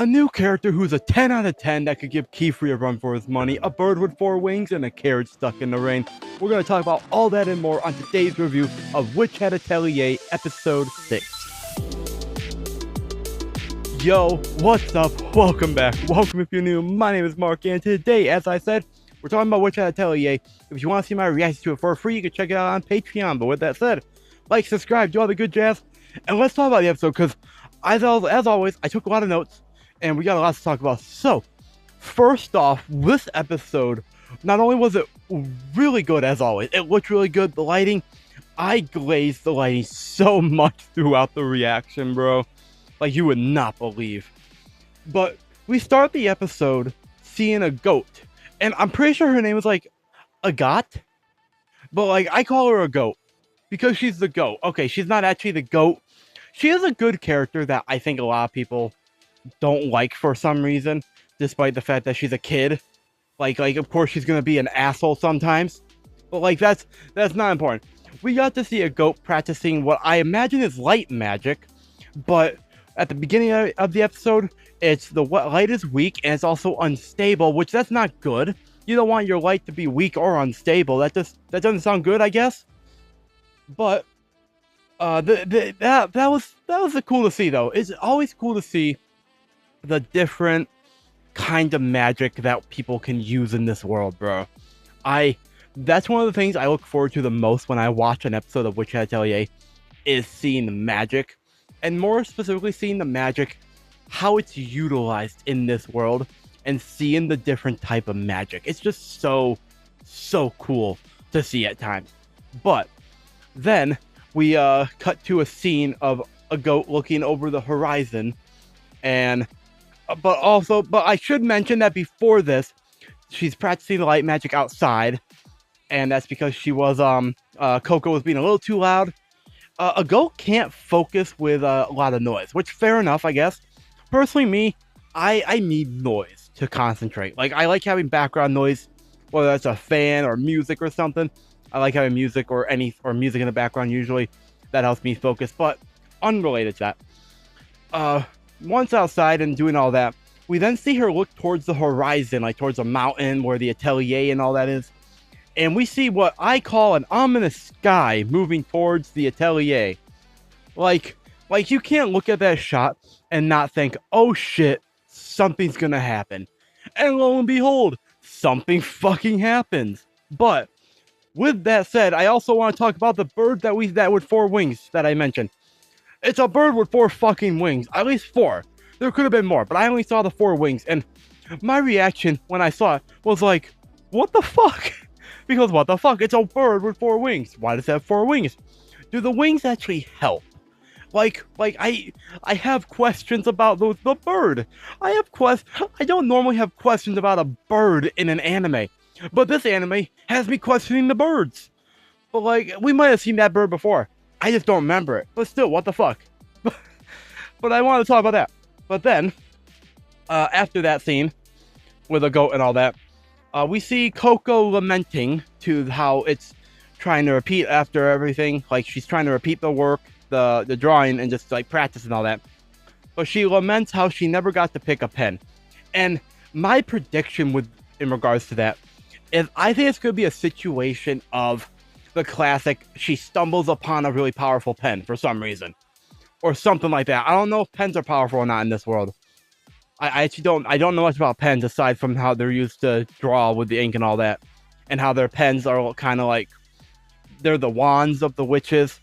A new character who's a 10 out of 10 that could give Keyfree a run for his money, a bird with 4 wings, and a carrot stuck in the rain. We're going to talk about all that and more on today's review of Witch Hat Atelier Episode 6. Yo, what's up? Welcome back. Welcome if you're new. My name is Mark, and today, as I said, we're talking about Witch Hat Atelier. If you want to see my reaction to it for free, you can check it out on Patreon. But with that said, like, subscribe, do all the good jazz, and let's talk about the episode, because as always, I took a lot of notes, and we got a lot to talk about. So, first off, this episode, not only was it really good as always, it looked really good, the lighting, I glazed the lighting so much throughout the reaction, bro. Like, you would not believe. But we start the episode seeing a goat, and I'm pretty sure her name is like Agat, but like, I call her a goat because she's the goat. Okay, she's not actually the goat. She is a good character that I think a lot of people don't like for some reason, despite the fact that she's a kid. Like of course she's gonna be an asshole sometimes, but like that's not important. We got to see a goat practicing what I imagine is light magic, but at the beginning of the episode, it's the light is weak and it's also unstable, which that's not good. You don't want your light to be weak or unstable. That doesn't sound good, I guess. But that was cool to see, though. It's always cool to see the different kind of magic that people can use in this world, bro. That's one of the things I look forward to the most when I watch an episode of Witch Hat Atelier, is seeing the magic, and more specifically seeing the magic, how it's utilized in this world, and seeing the different type of magic. It's just so cool to see at times. But then we cut to a scene of a goat looking over the horizon, and but I should mention that before this, she's practicing the light magic outside, and that's because she was Coco was being a little too loud. A goat can't focus with a lot of noise, which fair enough, I guess. Personally, me, I need noise to concentrate. Like, I like having background noise, whether that's a fan or music or something. I like having music or music in the background usually. That helps me focus. But unrelated to that, once outside and doing all that, we then see her look towards the horizon, like towards a mountain where the Atelier and all that is. And we see what I call an ominous sky moving towards the Atelier. Like you can't look at that shot and not think, oh shit, something's gonna happen. And lo and behold, something fucking happens. But with that said, I also want to talk about the bird that with 4 wings that I mentioned. It's a bird with 4 fucking wings, at least 4. There could have been more, but I only saw the 4 wings, and my reaction when I saw it was like, what the fuck? Because what the fuck? It's a bird with 4 wings. Why does it have 4 wings? Do the wings actually help? Like I have questions about the bird. I don't normally have questions about a bird in an anime, but this anime has me questioning the birds. But like, we might have seen that bird before. I just don't remember it. But still, what the fuck? But I want to talk about that. But then, after that scene with a goat and all that, we see Coco lamenting to how it's trying to repeat after everything. Like, she's trying to repeat the work, the drawing, and just like practice and all that. But she laments how she never got to pick a pen. And my prediction in regards to that is, I think it's going to be a situation of the classic, she stumbles upon a really powerful pen for some reason. Or something like that. I don't know if pens are powerful or not in this world. I actually don't know much about pens aside from how they're used to draw with the ink and all that. And how their pens are kind of like, they're the wands of the witches.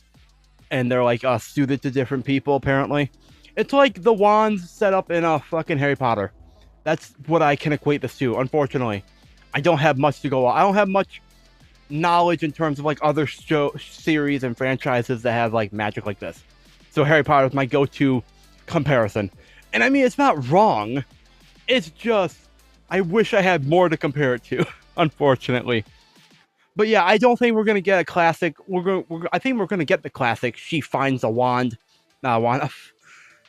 And they're like suited to different people, apparently. It's like the wands set up in a fucking Harry Potter. That's what I can equate this to, unfortunately. I don't have much to go on. I don't have much knowledge in terms of like other series and franchises that have like magic like this. So Harry Potter is my go-to comparison. And I mean, it's not wrong. It's just, I wish I had more to compare it to, unfortunately. But yeah, I don't think we're going to get a classic. I think we're going to get the classic. She finds a wand. Not a wand.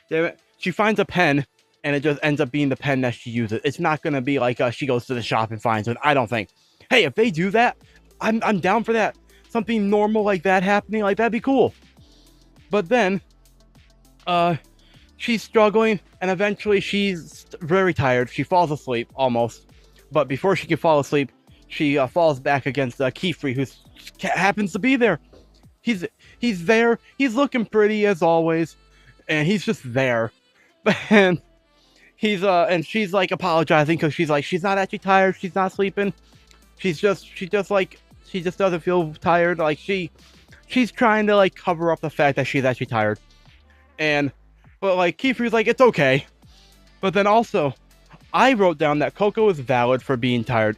Damn it. She finds a pen, and it just ends up being the pen that she uses. It's not going to be like she goes to the shop and finds one. I don't think. Hey, if they do that, I'm down for that. Something normal like that happening, like that'd be cool. But then, she's struggling, and eventually she's very tired. She falls asleep almost, but before she can fall asleep, she falls back against Kifri, who happens to be there. He's there. He's looking pretty as always, and he's just there. And and she's like apologizing because she's like she's not actually tired. She's not sleeping. She just doesn't feel tired. Like she's trying to like cover up the fact that she's actually tired. But like Kifri's like it's okay. But then also, I wrote down that Coco is valid for being tired.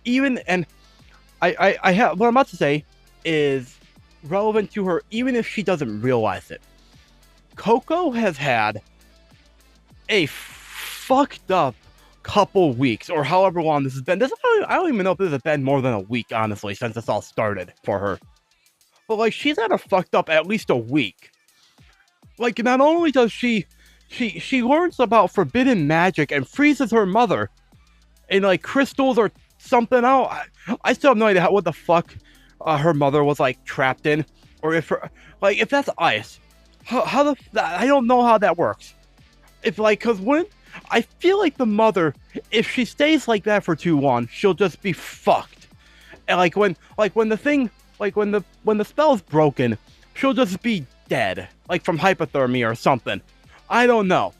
I have what I'm about to say is relevant to her even if she doesn't realize it. Coco has had a fucked up couple weeks or however long this has been. I don't even know if this has been more than a week, honestly, since this all started for her. But like she's had a fucked up at least a week. Like not only does she learns about forbidden magic and freezes her mother in like crystals or something. I still have no idea what the fuck her mother was like trapped in, or if that's ice. I don't know how that works. If like, cause when I feel like the mother, if she stays like that for too long, she'll just be fucked. And when the spell's broken, she'll just be dead, like from hypothermia or something. I don't know,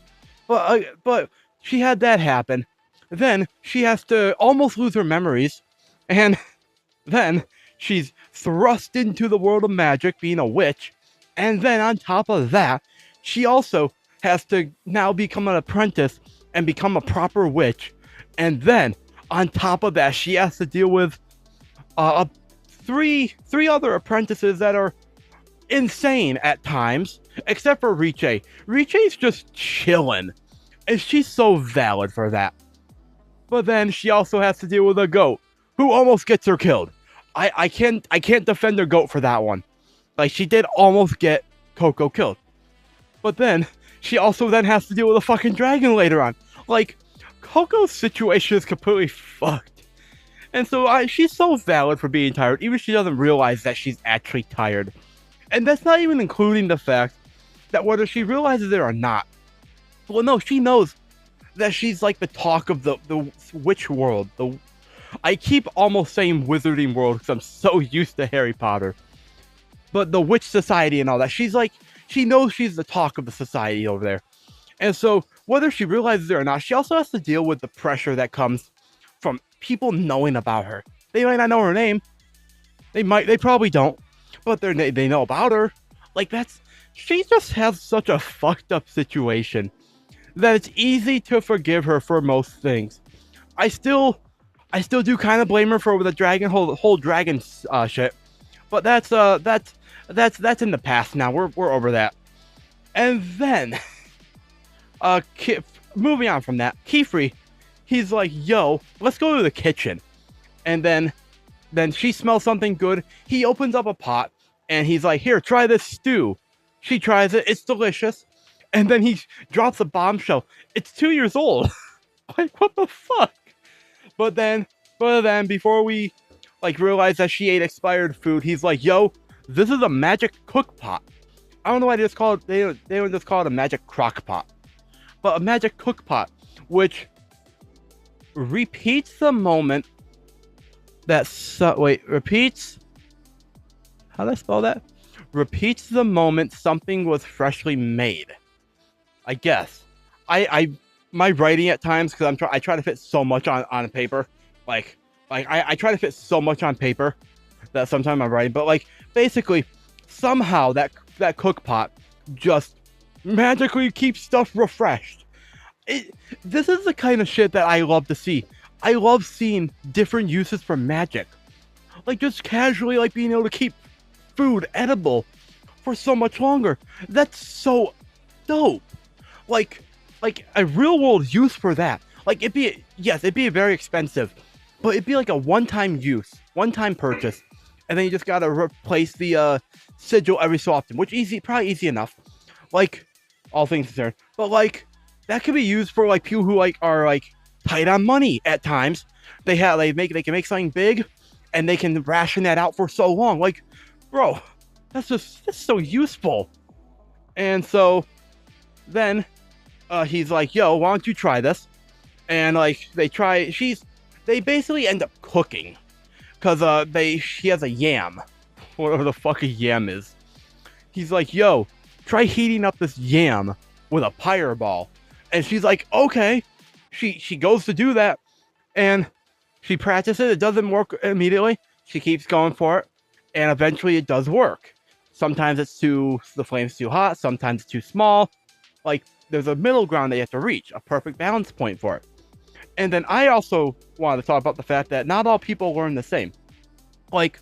but she had that happen. Then she has to almost lose her memories, and then she's thrust into the world of magic, being a witch, and then on top of that, she also has to now become an apprentice and become a proper witch, and then on top of that, she has to deal with three other apprentices that are insane at times, except for Riche. Riche's just chilling, and she's so valid for that. But then she also has to deal with a goat who almost gets her killed. I can't defend her goat for that one. Like she did almost get Coco killed. But then she also then has to deal with a fucking dragon later on. Like Coco's situation is completely fucked. And so she's so valid for being tired, even if she doesn't realize that she's actually tired. And that's not even including the fact that whether she realizes it or not, well, no, she knows that she's like the talk of the witch world. I keep almost saying wizarding world because I'm so used to Harry Potter. But the witch society and all that, she knows she's the talk of the society over there. And so whether she realizes it or not, she also has to deal with the pressure that comes from people knowing about her. They might not know her name. They probably don't. But they know about her. Like she just has such a fucked up situation that it's easy to forgive her for most things. I still do kind of blame her for the dragon whole dragon shit. But that's in the past now. We're over that. And then moving on from that, Kifri, he's like, "Yo, let's go to the kitchen." And then she smells something good. He opens up a pot and he's like, "Here, try this stew." She tries it. It's delicious. And then he drops a bombshell. It's 2 years old. Like, what the fuck? But then before we like realize that she ate expired food, he's like, "Yo, this is a magic cook pot." I don't know why they just call it. They don't just call it a magic crock pot, but a magic cook pot, which repeats the moment that repeats. How do I spell that? Repeats the moment something was freshly made. I guess. My writing at times, because I try to fit so much on paper. I try to fit so much on paper that sometimes I'm writing. But like basically, somehow that cook pot just magically keeps stuff refreshed. This is the kind of shit that I love to see. I love seeing different uses for magic. Like just casually like being able to keep food edible for so much longer. That's so dope. Like a real world use for that. Like it'd be very expensive, but it'd be like a one-time use, one-time purchase, and then you just gotta replace the sigil every so often, which probably easy enough. Like all things concerned, but like that could be used for like people who like are like tight on money at times. They can make something big, and they can ration that out for so long. Like, bro, that's so useful. And so then he's like, yo, why don't you try this? And like they basically end up cooking because she has a yam, whatever the fuck a yam is. He's like, yo, try heating up this yam with a pyre ball. And she's like, okay. She goes to do that, and she practices. It doesn't work immediately. She keeps going for it, and eventually it does work. Sometimes the flame's too hot. Sometimes it's too small. Like, there's a middle ground that you have to reach, a perfect balance point for it. And then I also wanted to talk about the fact that not all people learn the same. Like,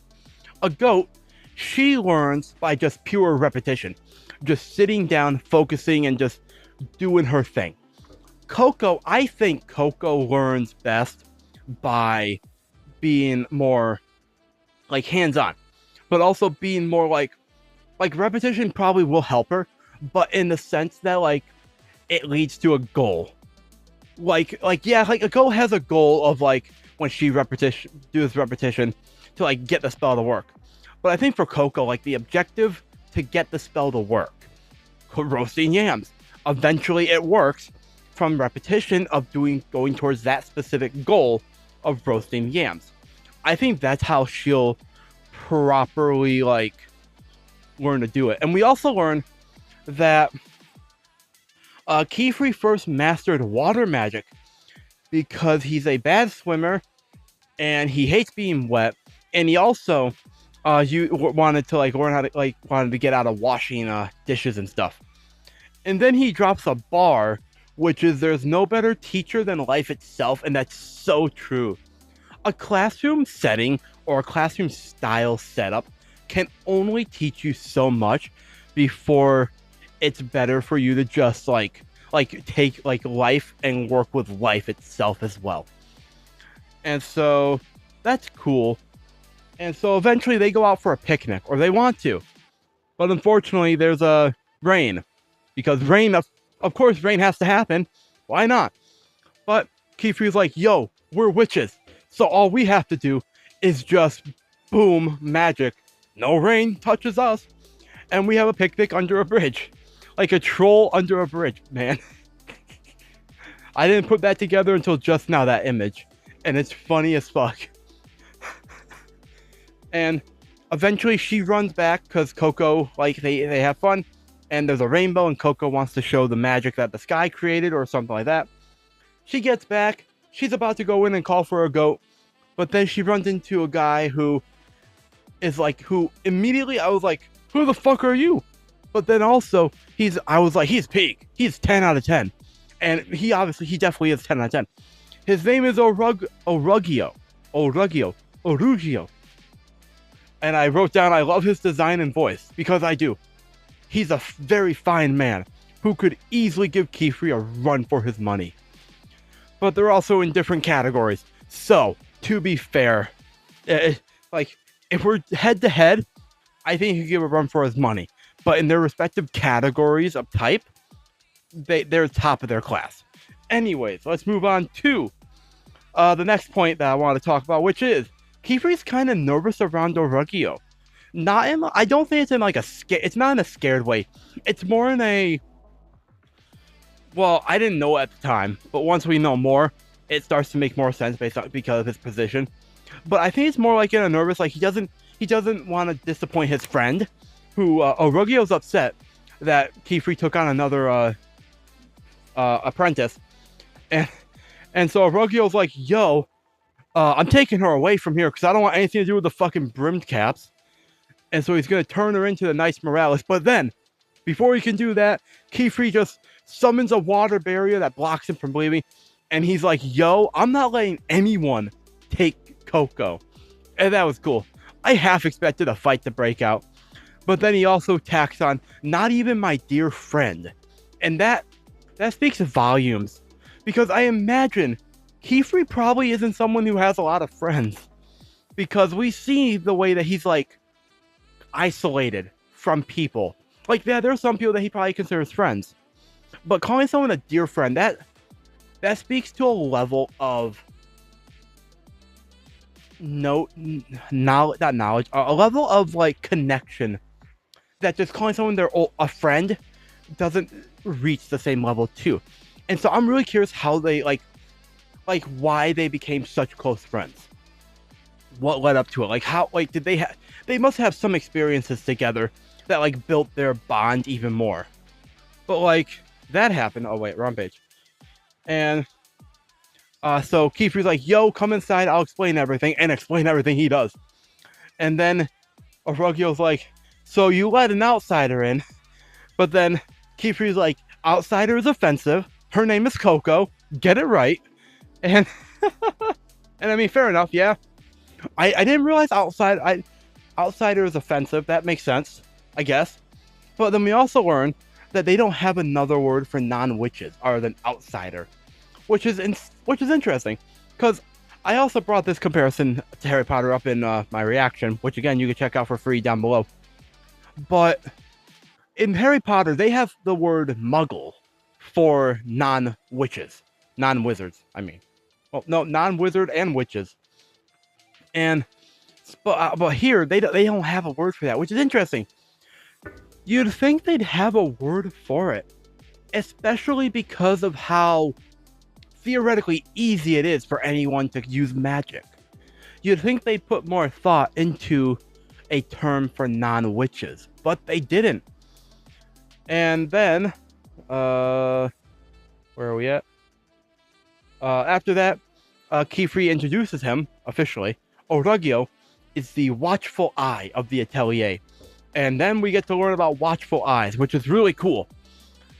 a goat, she learns by just pure repetition. Just sitting down, focusing, and just doing her thing. Coco, I think Coco learns best by being more, like, hands-on. But also being more, like repetition probably will help her. But in the sense that, like, it leads to a goal. Yeah, like, a goat has a goal of, like, when she does repetition to, like, get the spell to work. But I think for Coco, like, the objective to get the spell to work, roasting yams, eventually it works from repetition of going towards that specific goal of roasting yams. I think that's how she'll properly, like, learn to do it. And we also learn that Kefri first mastered water magic because he's a bad swimmer and he hates being wet, and he also wanted to, like, learn how to, like, wanted to get out of washing dishes and stuff. And then he drops a bar, which is, there's no better teacher than life itself, and that's so true. A classroom setting or a classroom style setup can only teach you so much before it's better for you to just like take, like, life and work with life itself as well. And so that's cool. And so eventually they go out for a picnic, or they want to. But unfortunately there's a rain. Because rain, of course rain has to happen. Why not? But Kefri's like, yo, we're witches. So all we have to do is just boom, magic. No rain touches us. And we have a picnic under a bridge. Like a troll under a bridge, man. I didn't put that together until just now, that image. And it's funny as fuck. And eventually she runs back because Coco, like, they have fun. And there's a rainbow, and Coco wants to show the magic that the sky created or something like that. She gets back. She's about to go in and call for a goat. But then she runs into a guy who immediately I was like, who the fuck are you? But then also, I was like, he's peak. He's 10 out of 10. And he definitely is 10 out of 10. His name is OLRUGGIO. And I wrote down, I love his design and voice, because I do. He's a very fine man who could easily give Kefri a run for his money. But they're also in different categories. So, to be fair, like, if we're head to head, I think he could give a run for his money. But in their respective categories of type, they're top of their class. Anyways, let's move on to the next point that I want to talk about, which is Kefri's kind of nervous around OLRUGGIO. I don't think it's in, like, it's not in a scared way. It's more in a, well, I didn't know at the time, but once we know more, it starts to make more sense because of his position. But I think it's more like in a nervous, like, he doesn't want to disappoint his friend, who OLRUGGIO's upset that Kefri took on another apprentice, and so OLRUGGIO's like, yo, I'm taking her away from here because I don't want anything to do with the fucking brimmed caps. And so he's going to turn her into the Nice Morales. But then, before he can do that, Kefri just summons a water barrier that blocks him from leaving. And he's like, yo, I'm not letting anyone take Coco. And that was cool. I half expected a fight to break out. But then he also tacks on, not even my dear friend. And that speaks volumes. Because I imagine Kefri probably isn't someone who has a lot of friends. Because we see the way that he's, like, isolated from people. Like, yeah, there's some people that he probably considers friends. But calling someone a dear friend, that speaks to a level of a level of, like, connection. That just calling someone a friend doesn't reach the same level too. And so I'm really curious how they like why they became such close friends. What led up to it? Like how like did they have they must have some experiences together that like built their bond even more. But like that happened. Oh wait, wrong page. And so Kiefer's like, yo, come inside, I'll explain everything, and explain everything he does. And then OLRUGGIO's like, so you let an outsider in, but then Kiefer's like, outsider is offensive, her name is Coco, get it right. And and I mean, fair enough, yeah. I didn't realize outsider is offensive, that makes sense, I guess. But then we also learn that they don't have another word for non-witches other than outsider, which is interesting, because I also brought this comparison to Harry Potter up in my reaction, which again you can check out for free down below. But in Harry Potter, they have the word Muggle for non-witches, non-wizards. I mean, well, no, non-wizard and witches. And but here they don't have a word for that, which is interesting. You'd think they'd have a word for it, especially because of how theoretically easy it is for anyone to use magic. You'd think they'd put more thought into a term for non-witches, but they didn't. And then, where are we at? After that, Kiefer introduces him officially. OLRUGGIO is the watchful eye of the Atelier. And then we get to learn about watchful eyes, which is really cool.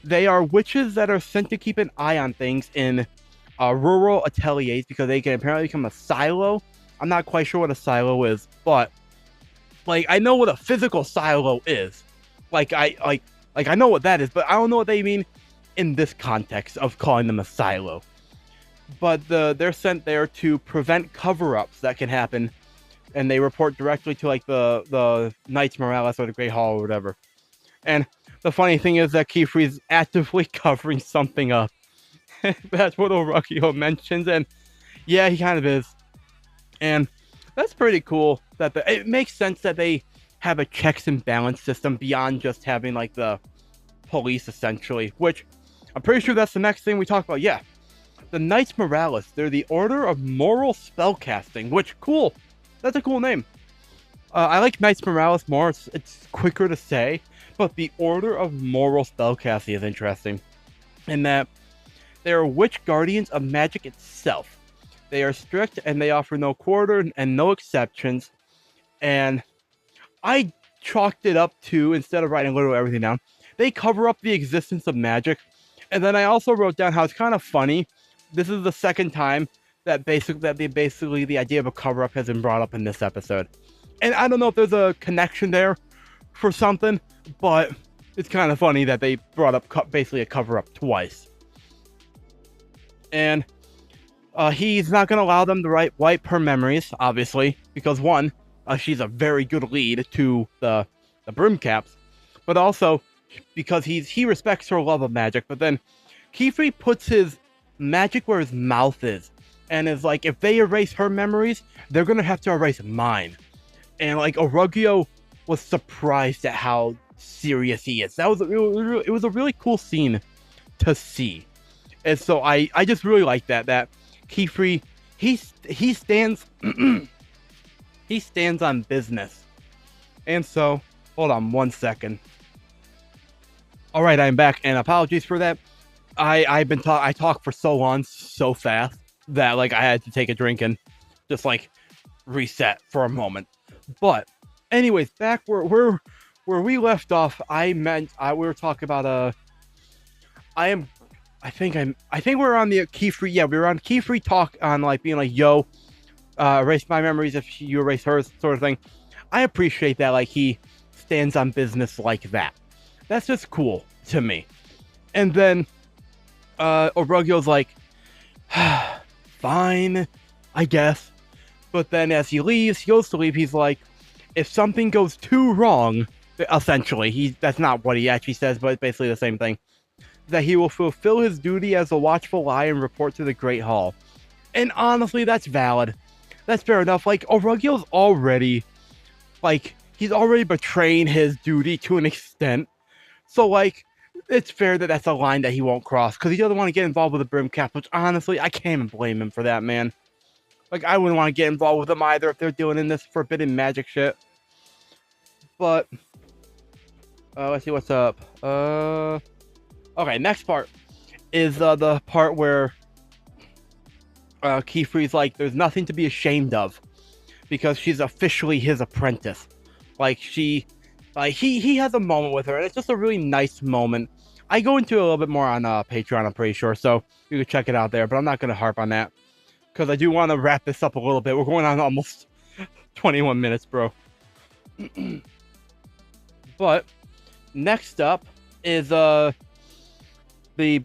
They are witches that are sent to keep an eye on things in rural ateliers because they can apparently become a silo. I'm not quite sure what a silo is, but like I know what a physical silo is. I know what that is, but I don't know what they mean in this context of calling them a silo. But they're sent there to prevent cover-ups that can happen, and they report directly to like the Knights Morales or the Great Hall or whatever. And the funny thing is that Kiefer is actively covering something up. That's what OLRUGGIO mentions, and yeah, he kind of is. And that's pretty cool. That it makes sense that they have a checks and balance system beyond just having like the police, essentially. Which I'm pretty sure that's the next thing we talk about. Yeah, the Knights Morales. They're the Order of Moral Spellcasting. Which cool. That's a cool name. I like Knights Morales more. It's quicker to say, but the Order of Moral Spellcasting is interesting, in that they are witch guardians of magic itself. They are strict and they offer no quarter and no exceptions. And I chalked it up to, instead of writing literally everything down, they cover up the existence of magic. And then I also wrote down how it's kind of funny. This is the second time that basically the idea of a cover up has been brought up in this episode. And I don't know if there's a connection there for something, but it's kind of funny that they brought up basically a cover up twice. And he's not going to allow them to wipe her memories, obviously, because one, she's a very good lead to the Broomcaps, but also because he respects her love of magic. But then Kiefer puts his magic where his mouth is, and is like, if they erase her memories, they're going to have to erase mine. And like OLRUGGIO was surprised at how serious he is. It was a really cool scene to see. And so I just really like that Kiefer, he stands he stands on business. And so hold on one second. All right, I'm back, and apologies for that. I talk for so long so fast that like I had to take a drink and just like reset for a moment. But anyways, back where we left off, we were talking about I think we're on the Kiefer. Yeah, we were on Kiefer talk on like being like, yo, erase my memories if you erase hers, sort of thing. I appreciate that, like he stands on business like that. That's just cool to me. And then OLRUGGIO's like, fine, I guess. But then as he goes to leave, he's like, if something goes too wrong, essentially, that's not what he actually says, but it's basically the same thing, that he will fulfill his duty as a watchful eye and report to the Great Hall. And honestly, that's valid. That's fair enough. Like, OLRUGGIO's already, like, he's already betraying his duty to an extent. So, like, it's fair that that's a line that he won't cross because he doesn't want to get involved with the brim cap, which honestly, I can't even blame him for that, man. Like, I wouldn't want to get involved with them either if they're doing in this forbidden magic shit. But, let's see what's up. Okay, next part is the part where Keyfree's like, there's nothing to be ashamed of because she's officially his apprentice. Like, he has a moment with her, and it's just a really nice moment. I go into a little bit more on Patreon, I'm pretty sure, so you can check it out there, but I'm not going to harp on that because I do want to wrap this up a little bit. We're going on almost 21 minutes, bro. But next up is the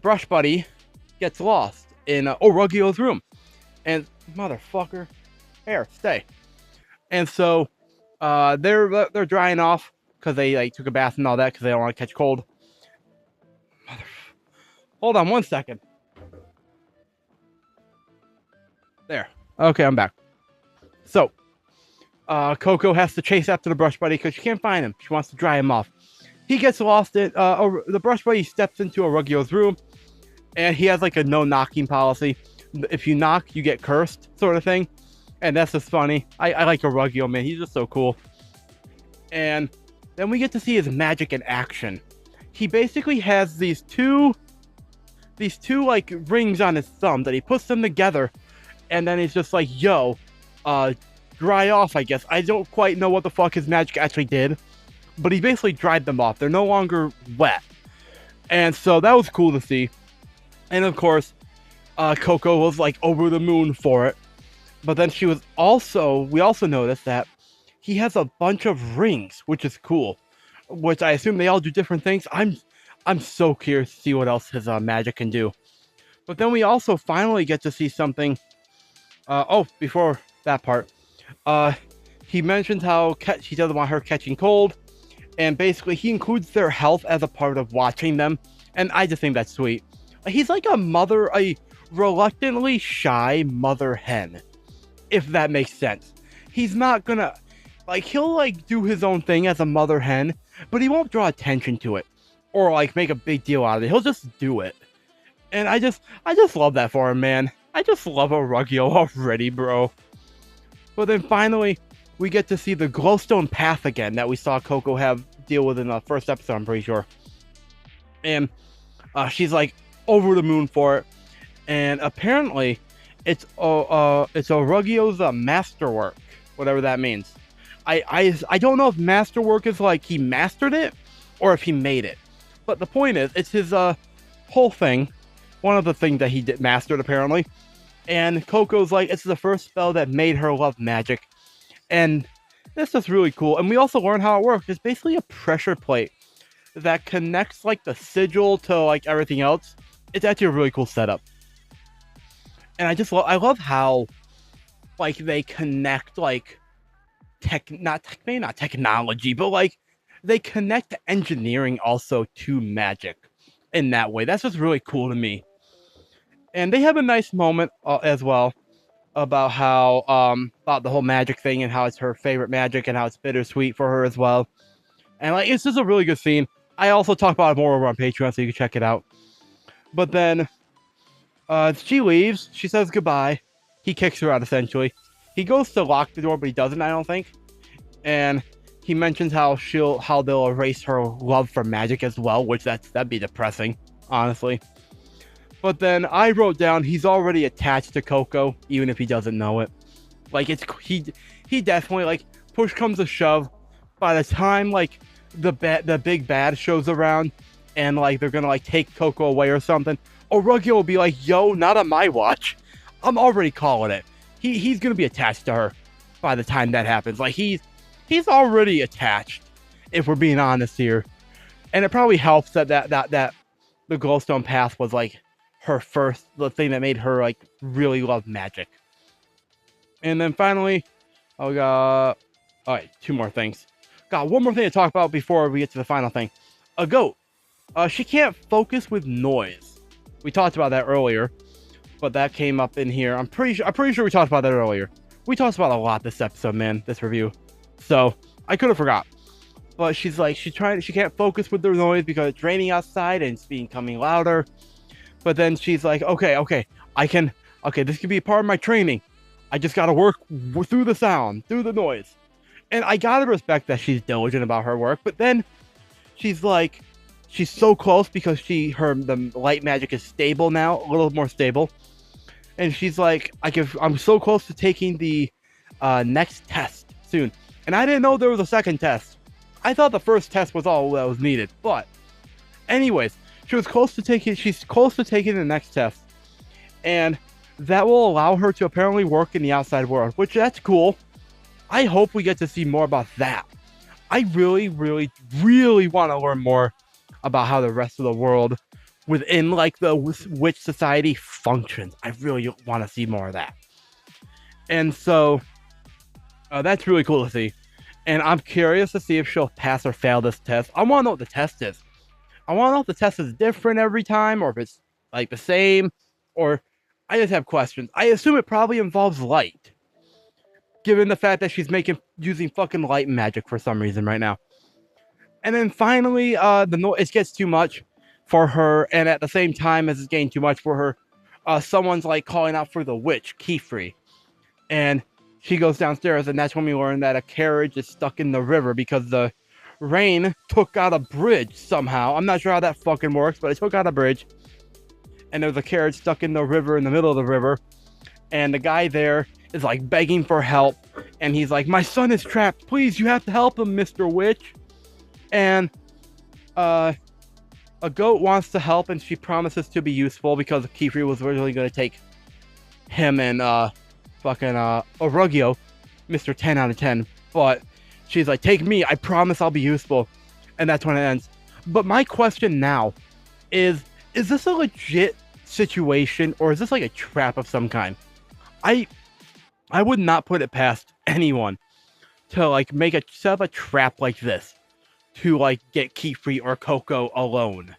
brush buddy gets lost in OLRUGGIO's room, and motherfucker, here, stay. And so they're drying off because they like took a bath and all that because they don't want to catch cold. Hold on one second. There. Okay, I'm back. So, Coco has to chase after the brush buddy because she can't find him. She wants to dry him off. He gets lost in, the brush buddy steps into OLRUGGIO's room, and he has like a no knocking policy. If you knock, you get cursed, sort of thing. And that's just funny. I like OLRUGGIO, man. He's just so cool. And then we get to see his magic in action. He basically has these two like rings on his thumb that he puts them together, and then he's just like, yo, dry off, I guess. I don't quite know what the fuck his magic actually did, but he basically dried them off. They're no longer wet. And so that was cool to see. And of course, Coco was like over the moon for it. But then we also noticed that he has a bunch of rings, which is cool. Which I assume they all do different things. I'm so curious to see what else his magic can do. But then we also finally get to see something. Before that part, he mentions how he doesn't want her catching cold, and basically he includes their health as a part of watching them, and I just think that's sweet. He's like a reluctantly shy mother hen, if that makes sense. He's not gonna, like, he'll like do his own thing as a mother hen, but he won't draw attention to it or like make a big deal out of it. He'll just do it, and I just love that for him, man. I just love OLRUGGIO already, bro. But then finally, we get to see the glowstone path again that we saw Coco have deal with in the first episode, I'm pretty sure. And she's like over the moon for it. And apparently, it's OLRUGGIO's masterwork, whatever that means. I don't know if masterwork is like he mastered it or if he made it. But the point is, it's his whole thing. One of the things that he mastered, apparently. And Coco's like, it's the first spell that made her love magic. And this is really cool. And we also learn how it works. It's basically a pressure plate that connects like the sigil to like everything else. It's actually a really cool setup. And I love how like they connect like not technology, but like they connect engineering also to magic in that way. That's just really cool to me. And they have a nice moment as well about how about the whole magic thing and how it's her favorite magic and how it's bittersweet for her as well. And like it's just a really good scene. I also talk about it more over on Patreon, so you can check it out. But then she leaves. She says goodbye. He kicks her out essentially. He goes to lock the door, but he doesn't, I don't think. And he mentions how they'll erase her love for magic as well, which that'd be depressing, honestly. But then I wrote down he's already attached to Coco, even if he doesn't know it. Like he definitely, like, push comes to shove. By the time like the big bad shows around and like they're gonna like take Coco away or something, OLRUGGIO will be like, yo, not on my watch. I'm already calling it. He's gonna be attached to her by the time that happens. Like he's already attached, if we're being honest here. And it probably helps that the glowstone path was like the thing that made her like really love magic. And then finally, I got alright, 2 more things. Got one more thing to talk about before we get to the final thing. A goat. She can't focus with noise. We talked about that earlier, but that came up in here. I'm pretty sure we talked about that earlier. We talked about a lot this episode, man, this review. So I could have forgot. but she's like, she can't focus with the noise because it's raining outside and it's becoming louder. But then she's like, okay, this could be part of my training. I just gotta work through the sound, through the noise. And I gotta respect that she's diligent about her work, but then she's like, she's so close because the light magic is stable now, a little more stable. And she's like, I'm so close to taking the next test soon. And I didn't know there was a second test. I thought the first test was all that was needed. But anyways, she's close to taking the next test. And that will allow her to apparently work in the outside world, which that's cool. I hope we get to see more about that. I really, really, really want to learn more about how the rest of the world within like the witch society functions. I really want to see more of that. And so that's really cool to see. And I'm curious to see if she'll pass or fail this test. I want to know what the test is. I want to know if the test is different every time or if it's like the same, or I just have questions. I assume it probably involves light, given the fact that she's using fucking light magic for some reason right now. And then finally, it gets too much for her, and at the same time as it's getting too much for her, someone's like calling out for the witch, Keyfree. And she goes downstairs, and that's when we learn that a carriage is stuck in the river because the rain took out a bridge somehow. I'm not sure how that fucking works, but it took out a bridge. And there's a carriage stuck in the river, in the middle of the river. And the guy there is like begging for help. And he's like, my son is trapped. Please, you have to help him, Mr. Witch. And a goat wants to help, and she promises to be useful because Keyfree was originally going to take him and OLRUGGIO, Mr. 10 out of 10. But she's like, take me, I promise I'll be useful. And that's when it ends. But my question now is this a legit situation, or is this like a trap of some kind? I would not put it past anyone to like set up a trap like this to like get Keyfree or Coco alone.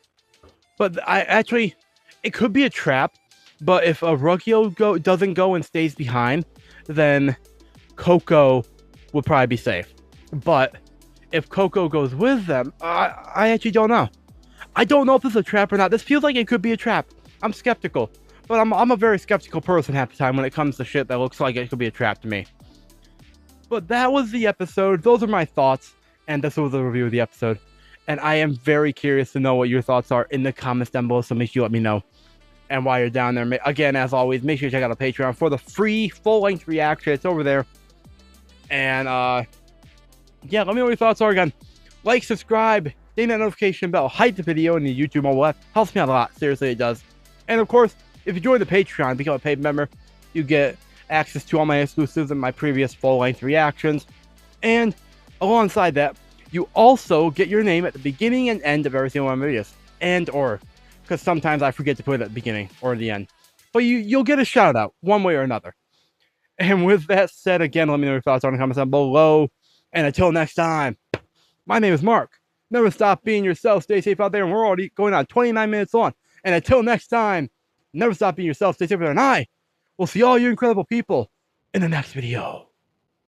But it could be a trap. But if OLRUGGIO doesn't go and stays behind, then Coco will probably be safe. But if Coco goes with them, I actually don't know. I don't know if this is a trap or not. This feels like it could be a trap. I'm skeptical. But I'm a very skeptical person half the time when it comes to shit that looks like it could be a trap to me. But that was the episode. Those are my thoughts. And this was a review of the episode. And I am very curious to know what your thoughts are in the comments down below. So make sure you let me know. And while you're down there, again, as always, make sure you check out our Patreon for the free full-length reaction. It's over there. And, yeah, let me know what your thoughts are again. Like, subscribe, ding that notification bell, hype the video in the YouTube mobile app. Helps me out a lot. Seriously, it does. And, of course, if you join the Patreon, become a paid member, you get access to all my exclusives and my previous full-length reactions. And, alongside that, you also get your name at the beginning and end of every single one of my videos. And/or... because sometimes I forget to put it at the beginning or the end. But you'll get a shout out one way or another. And with that said, again, let me know your thoughts on the comments down below. And until next time, my name is Mark. Never stop being yourself. Stay safe out there. And we're already going on 29 minutes long. And until next time, never stop being yourself. Stay safe out there. And I will see all you incredible people in the next video.